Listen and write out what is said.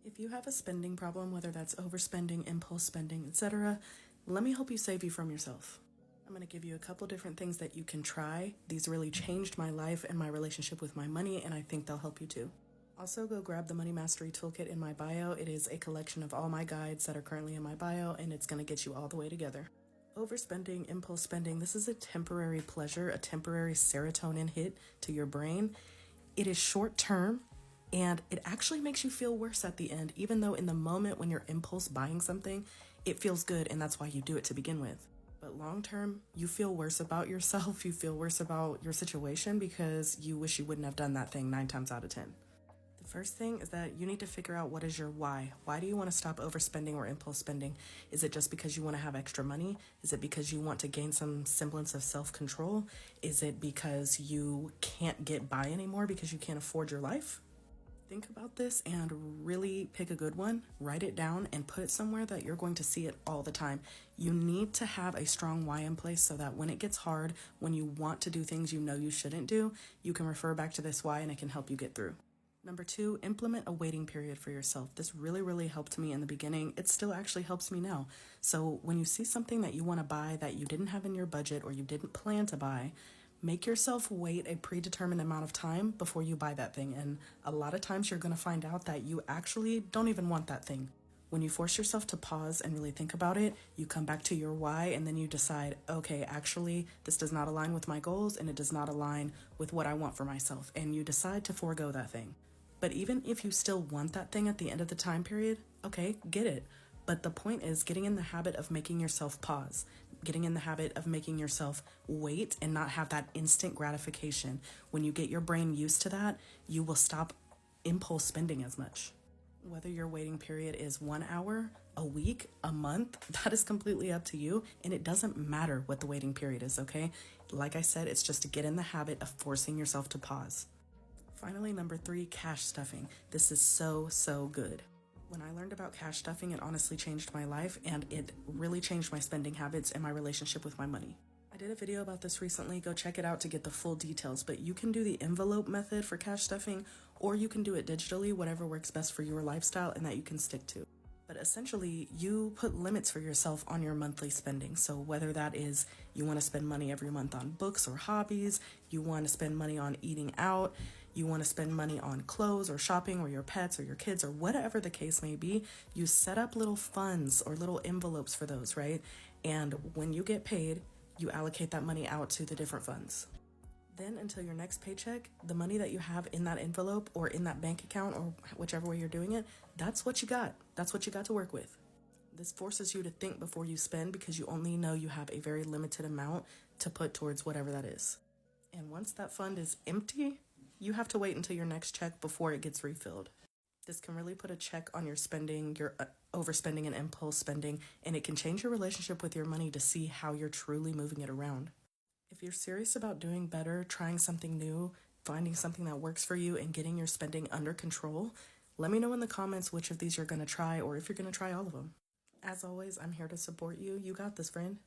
If you have a spending problem, whether that's overspending, impulse spending, etc., let me help you save you from yourself. I'm going to give you a couple different things that you can try. These really changed my life and my relationship with my money, and I think they'll help you too. Also, go grab the Money Mastery Toolkit in my bio. It is a collection of all my guides that are currently in my bio, and it's going to get you all the way together. Overspending, impulse spending, this is a temporary pleasure, a temporary serotonin hit to your brain. It is short term, and it actually makes you feel worse at the end, even though in the moment when you're impulse buying something, it feels good, and that's why you do it to begin with. But long term, you feel worse about yourself, you feel worse about your situation because you wish you wouldn't have done that thing 9 times out of 10. The first thing is that you need to figure out what is your why. Why do you want to stop overspending or impulse spending? Is it just because you want to have extra money? Is it because you want to gain some semblance of self-control? Is it because you can't get by anymore because you can't afford your life? Think about this and really pick a good one, write it down, and put it somewhere that you're going to see it all the time. You need to have a strong why in place so that when it gets hard, when you want to do things you know you shouldn't do, you can refer back to this why and it can help you get through. Number 2, implement a waiting period for yourself. This really helped me in the beginning. It still actually helps me now. So when you see something that you want to buy that you didn't have in your budget or you didn't plan to buy, make yourself wait a predetermined amount of time before you buy that thing. And a lot of times you're going to find out that you actually don't even want that thing. When you force yourself to pause and really think about it, you come back to your why and then you decide, okay, actually, this does not align with my goals and it does not align with what I want for myself. And you decide to forego that thing. But even if you still want that thing at the end of the time period, okay, get it. But the point is getting in the habit of making yourself pause, getting in the habit of making yourself wait and not have that instant gratification. When you get your brain used to that, you will stop impulse spending as much. Whether your waiting period is 1 hour, a week, a month, that is completely up to you. And it doesn't matter what the waiting period is, okay? Like I said, it's just to get in the habit of forcing yourself to pause. Finally, number 3, cash stuffing. This is so good. When I learned about cash stuffing, it honestly changed my life and it really changed my spending habits and my relationship with my money. I did a video about this recently. Go check it out to get the full details, but you can do the envelope method for cash stuffing or you can do it digitally, whatever works best for your lifestyle and that you can stick to. But essentially, you put limits for yourself on your monthly spending. So whether that is you want to spend money every month on books or hobbies, you want to spend money on eating out, you want to spend money on clothes or shopping or your pets or your kids or whatever the case may be, you set up little funds or little envelopes for those, right? And when you get paid, you allocate that money out to the different funds. Then until your next paycheck, the money that you have in that envelope or in that bank account or whichever way you're doing it, that's what you got. That's what you got to work with. This forces you to think before you spend because you only know you have a very limited amount to put towards whatever that is. And once that fund is empty, you have to wait until your next check before it gets refilled. This can really put a check on your spending, your overspending and impulse spending, and it can change your relationship with your money to see how you're truly moving it around. If you're serious about doing better, trying something new, finding something that works for you, and getting your spending under control, let me know in the comments which of these you're going to try or if you're going to try all of them. As always, I'm here to support you. You got this, friend.